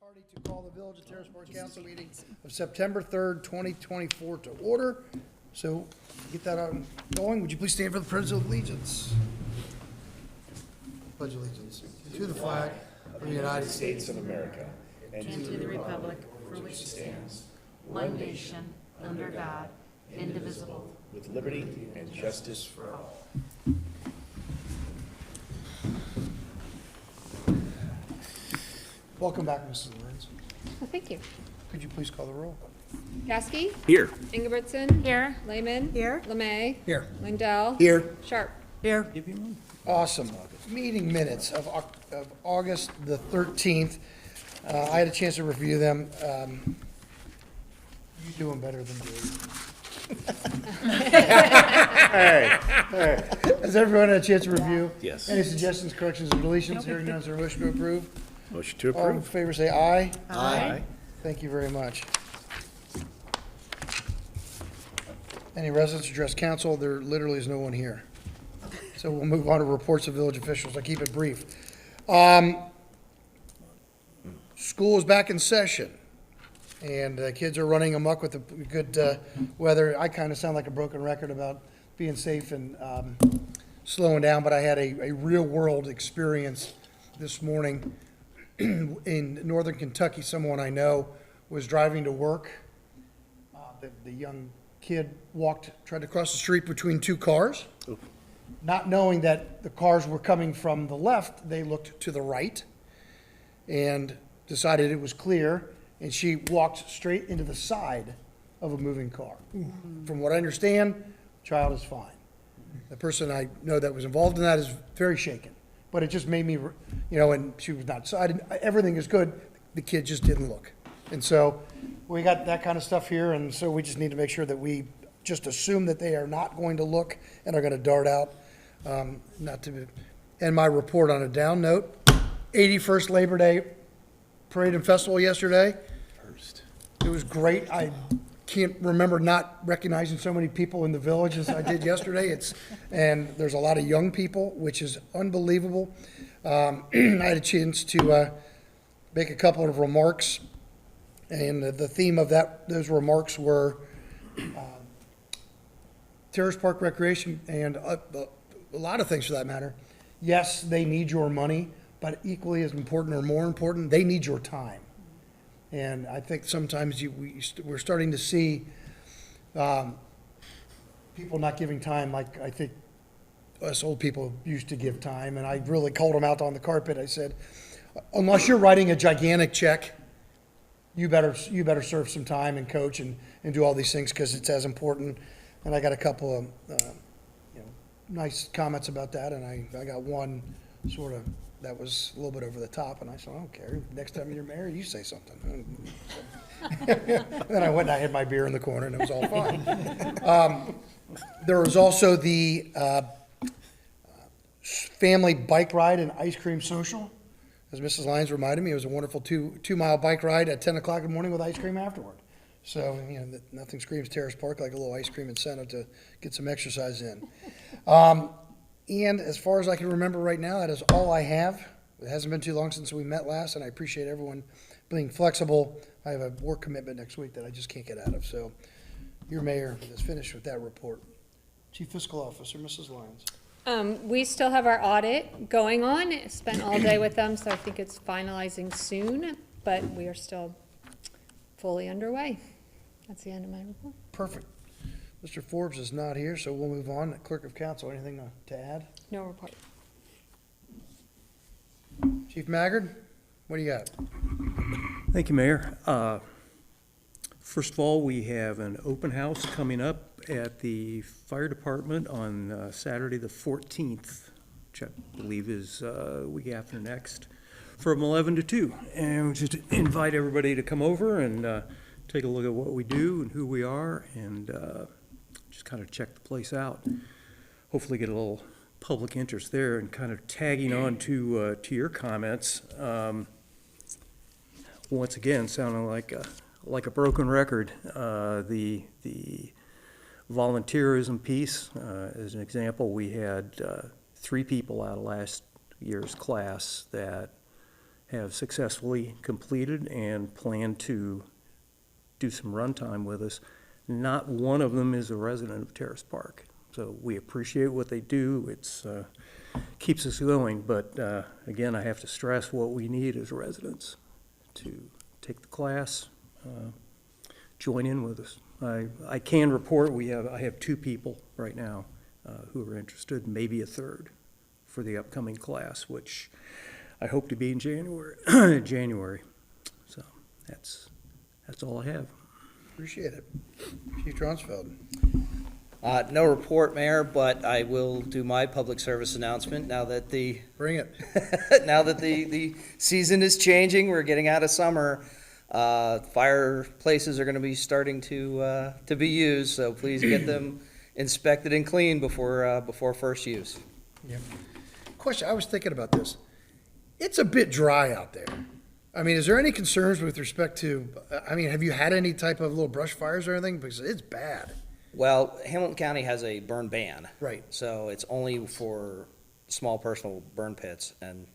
Party to call the Village of Terrace Park Council meeting of September 3rd, 2024 to order. So get that out and going. Would you please stand for the Pledge of Allegiance? Pledge allegiance to the flag of the United States of America and to the republic for which it stands, one nation, under God, indivisible, with liberty and justice for all. Welcome back, Mrs. Lorenz. Well, thank you. Could you please call the roll? Gasky? Here. Ingebrigtsen? Here. Lehman? Here. LeMay? Here. Lindell? Here. Sharp? Here. Awesome. Meeting minutes of August the 13th. I had a chance to review them. You doing better than Dave. Has everyone had a chance to review? Yes. Any suggestions, corrections, or deletions? Hearing none, is there a motion to approve? Motion to All in approve. favor say aye. Aye. Thank you very much. Any residents address council? There literally is no one here. So we'll move on to reports of village officials. I'll keep it brief. School is back in session, and kids are running amok with the good weather. I kind of sound like a broken record about being safe and slowing down, but I had a real-world experience this morning in northern Kentucky. Someone I know was driving to work. The young kid tried to cross the street between two cars. Oof. Not knowing that the cars were coming from the left, they looked to the right and decided it was clear, and she walked straight into the side of a moving car. From what I understand, the child is fine. The person I know that was involved in that is very shaken, but it just made me, and she was not, so everything is good, the kid just didn't look. And so we got that kind of stuff here, and so we just need to make sure that we just assume that they are not going to look and are going to dart out. Not to end my report on a down note, 81st Labor Day Parade and Festival yesterday. First. It was great. I can't remember not recognizing so many people in the village as I did yesterday. And there's a lot of young people, which is unbelievable. I had a chance to make a couple of remarks, and the theme of those remarks were Terrace Park Recreation and a lot of things for that matter. Yes, they need your money, but equally as important or more important, they need your time. And I think sometimes we're starting to see people not giving time like I think us old people used to give time. And I really called them out on the carpet. I said, unless you're writing a gigantic check, you better serve some time and coach and do all these things because it's as important. And I got a couple of nice comments about that, and I got one sort of that was a little bit over the top, and I said, I don't care. Next time you're married, you say something. Then I went and I had my beer in the corner, and it was all fine. There was also the family bike ride and ice cream social. As Mrs. Lyons reminded me, it was a wonderful two-mile bike ride at 10 o'clock in the morning with ice cream afterward. So, nothing screams Terrace Park like a little ice cream incentive to get some exercise in. And as far as I can remember right now, that is all I have. It hasn't been too long since we met last, and I appreciate everyone being flexible. I have a work commitment next week that I just can't get out of. So your mayor is finished with that report. Chief Fiscal Officer, Mrs. Lyons. We still have our audit going on. Spent all day with them, so I think it's finalizing soon, but we are still fully underway. That's the end of my report. Perfect. Mr. Forbes is not here, so we'll move on. Clerk of Council, anything to add? No report. Chief Maggard, what do you got? Thank you, Mayor. First of all, we have an open house coming up at the fire department on Saturday the 14th, which I believe is week after next, from 11 to 2. And we just invite everybody to come over and take a look at what we do and who we are, and just kind of check the place out. Hopefully get a little public interest there, and kind of tagging on to your comments. Once again, sounding like a broken record. The volunteerism piece, as an example, we had 3 people out of last year's class that have successfully completed and plan to do some runtime with us. Not one of them is a resident of Terrace Park. So we appreciate what they do. It's keeps us going, but again, I have to stress what we need as residents to take the class, join in with us. I can report I have 2 people right now who are interested, maybe a third for the upcoming class, which I hope to be in January. So that's all I have. Appreciate it. Chief Dronsfeld. No report, Mayor, but I will do my public service announcement now that the Bring it. now that the season is changing. We're getting out of summer. Fireplaces are going to be starting to be used, so please get them inspected and cleaned before first use. Yeah. Question, I was thinking about this. It's a bit dry out there. I mean, is there any concerns with respect to, I mean, have you had any type of little brush fires or anything? Because it's bad. Well, Hamilton County has a burn ban. Right. So it's only for small personal burn pits, and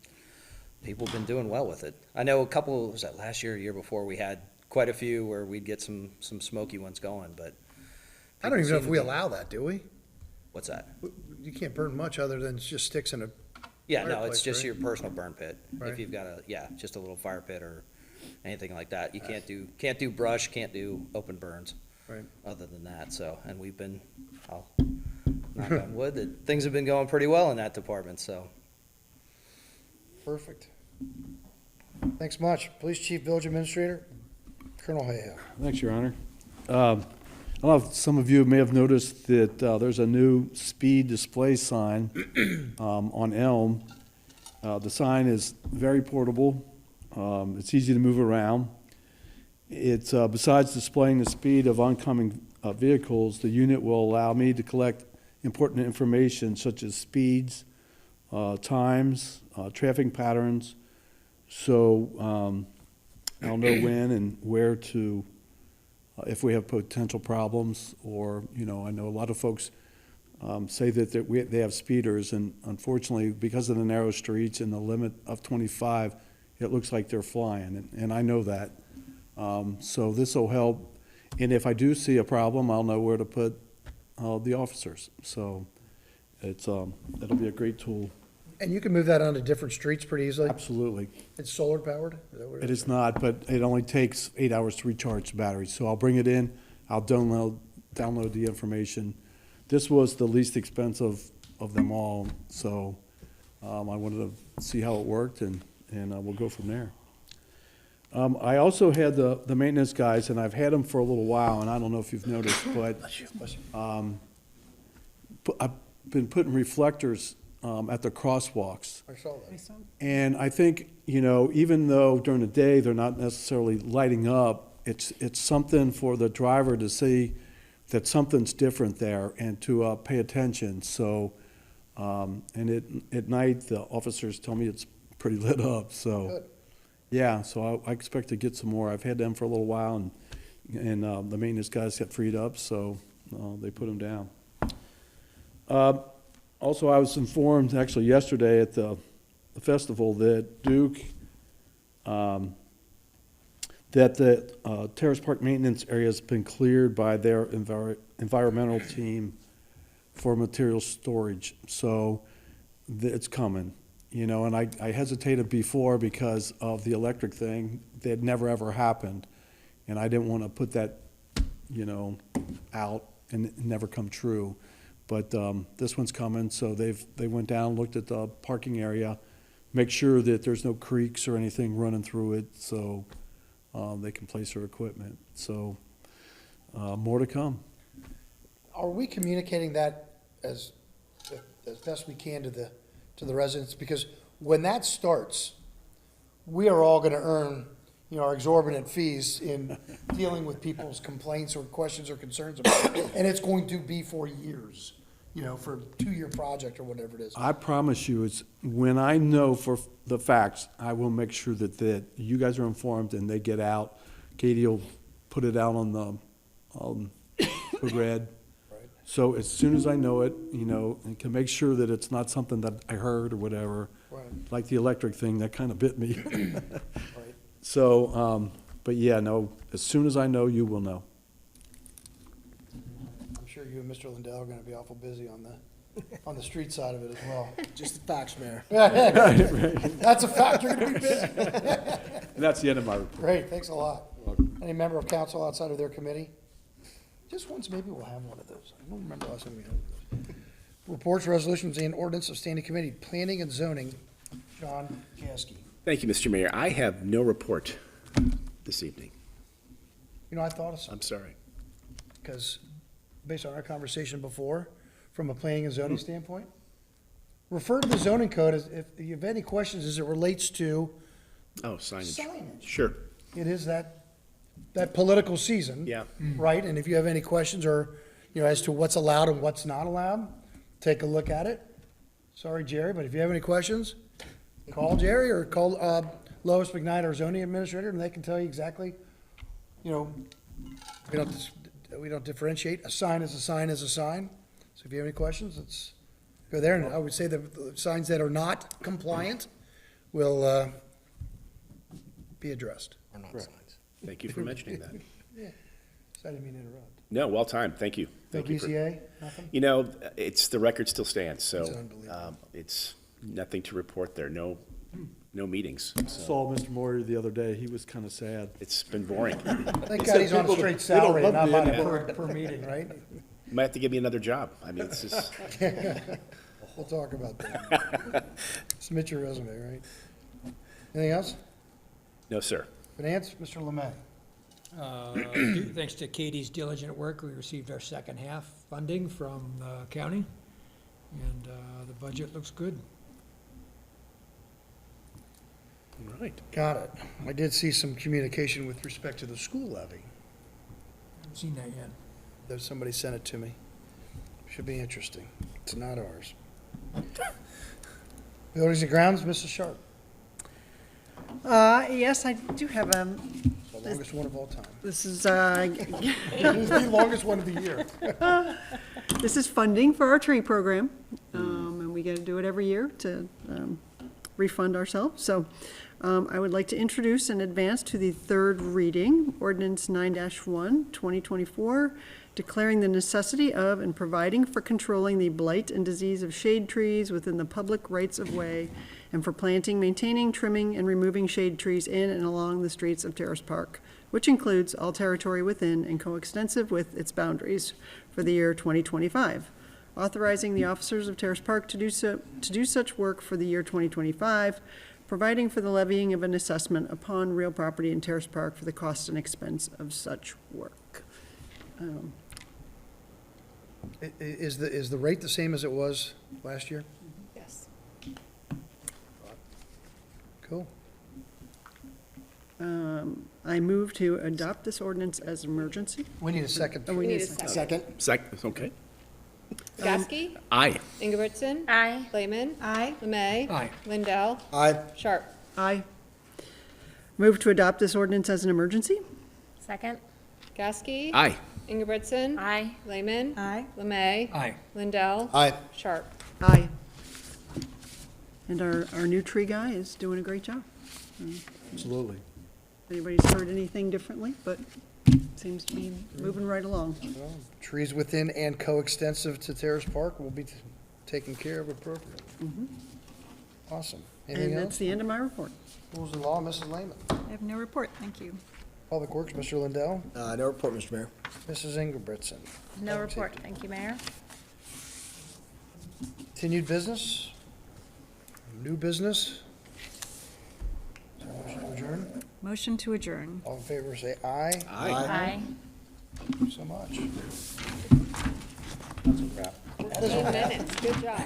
people have been doing well with it. I know a couple, was that last year or year before, we had quite a few where we'd get some smoky ones going, but. I don't even know if people we seem to allow that, do we? What's that? You can't burn much other than just sticks in a, Yeah, no, Fireplace, it's just right? your personal burn pit. Right. If you've got just a little fire pit or anything like that. You can't do brush, can't do open burns. Right. Other than that, so, and we've been, I'll knock on wood, that things have been going pretty well in that department, so. perfect. Thanks much. Police Chief, Village Administrator, Colonel Hayhoe. Thanks, Your Honor. I don't know if some of you may have noticed that there's a new speed display sign on Elm. The sign is very portable. It's easy to move around. It's, besides displaying the speed of oncoming vehicles, the unit will allow me to collect important information such as speeds, times, traffic patterns. So I'll know when and where to, if we have potential problems, or, you know, I know a lot of folks say that they have speeders, and unfortunately, because of the narrow streets and the limit of 25, it looks like they're flying, and I know that. So this will help, and if I do see a problem, I'll know where to put the officers. So it's it'll be a great tool. And you can move that onto different streets pretty easily? Absolutely. It's solar powered? Is that what It is not, but it only takes 8 hours to recharge the battery. So I'll bring it in, I'll download the information. This was the least expensive of them all, so I wanted to see how it worked, and we'll go from there. I also had the maintenance guys, and I've had them for a little while, and I don't know if you've noticed, but I've been putting reflectors at the crosswalks. I saw that. And I think, you know, even though during the day they're not necessarily lighting up, it's something for the driver to see that something's different there and to pay attention. So, and at night, the officers tell me it's pretty lit up, so. Good. Yeah, so I expect to get some more. I've had them for a little while, and the maintenance guys got freed up, so they put them down. Also, I was informed, actually yesterday at the festival, that Duke, that the Terrace Park maintenance area has been cleared by their environmental team for material storage. So it's coming, you know, and I hesitated before because of the electric thing that never ever happened. And I didn't want to put that, you know, out and it never come true. But this one's coming, so they went down, looked at the parking area, make sure that there's no creeks or anything running through it, so they can place their equipment. So more to come. Are we communicating that as best we can to the residents? Because when that starts, we are all gonna earn, you know, our exorbitant fees in dealing with people's complaints or questions or concerns about it. And it's going to be for years, you know, for a 2-year project or whatever it is. I promise you, it's when I know for the facts, I will make sure that you guys are informed and they get out. Katie will put it out on the red. So as soon as I know it, you know, and can make sure that it's not something that I heard or whatever, Right. like the electric thing, that kind of bit me. Right. So, but yeah, no, as soon as I know, you will know. I'm sure you and Mr. Lindell are gonna be awful busy on the street side of it as well. Just the facts, Mayor. That's a fact, you're gonna be busy. And that's the end of my report. Great, thanks a lot. Any member of council outside of their committee? Just once, maybe we'll have one of those. I don't remember last time we had one of those. Reports, resolutions, and ordinance of standing committee, planning and zoning. John Gasky. Thank you, Mr. Mayor. I have no report this evening. You know, I thought of something, I'm sorry. because based on our conversation before, from a planning and zoning standpoint, refer to the zoning code if you have any questions as it relates to Oh, signage. signage. Sure. It is that political season. Yeah. Right, and if you have any questions or, as to what's allowed and what's not allowed, take a look at it. Sorry, Jerry, but if you have any questions, call Jerry or call Lois McKnight, our zoning administrator, and they can tell you exactly, we don't differentiate. A sign is a sign is a sign. So if you have any questions, let's go there. And I would say that the signs that are not compliant will be addressed. Or not signs. Thank you for mentioning that. So I didn't mean to interrupt. No, well timed. Thank you. No Thank you for. BCA, nothing? The record still stands, so It's unbelievable. it's nothing to report there. No meetings. So Saw Mr. Moyer the other day, he was kind of sad. it's been boring. Thank God he's on a people straight they don't salary, love not me by anymore. per meeting, right? Might have to give me another job. I mean, it's just, We'll talk about that. Submit your resume, right? Anything else? no, sir. Finance, Mr. Lemay. Thanks to Katie's diligent work, we received our second half funding from the county, and the budget looks good. All right. Got it. I did see some communication with respect to the school levy. Haven't seen that yet. That somebody sent it to me. Should be interesting. It's not ours. Buildings and grounds, Mrs. Sharp, Yes, I do have, the longest one of all time. this is, The longest one of the year. this is funding for our tree program. And we gotta do it every year to, refund ourselves. So, I would like to introduce and advance to the third reading, ordinance 9-1, 2024, declaring the necessity of and providing for controlling the blight and disease of shade trees within the public rights of way, and for planting, maintaining, trimming, and removing shade trees in and along the streets of Terrace Park, which includes all territory within and coextensive with its boundaries for the year 2025. Authorizing the officers of Terrace Park to do such work for the year 2025, providing for the levying of an assessment upon real property in Terrace Park for the cost and expense of such work. Is the rate the same as it was last year? Yes. Cool. I move to adopt this ordinance as emergency. We need a second. Oh, We need a second. Second? Second, okay. Gasky? Aye. Ingebrigtsen? Aye. Lehman? Aye. Lemay? Aye. Lindell? Aye. Sharp? Aye. Move to adopt this ordinance as an emergency. Second. Gasky? Aye. Ingebrigtsen? Aye. Lehman? Aye. Lemay? Aye. Lindell? Aye. Sharp? Aye. And our new tree guy is doing a great job. Absolutely. Anybody's heard anything differently, but seems to be moving right along. Well, trees within and coextensive to Terrace Park will be taken care of appropriately. Awesome. Anything And that's else? the end of my report. Rules and law, Mrs. Lehman. I have no report, thank you. Public Works, Mr. Lindell. No report, Mr. Mayor. Mrs. Ingebrigtsen. No Public report, safety. thank you, Mayor. Continued business? New business? Is there a motion to adjourn? Motion to adjourn. All in favor, say aye. Aye. Thank you so much. That's a wrap. 15 minutes, good job.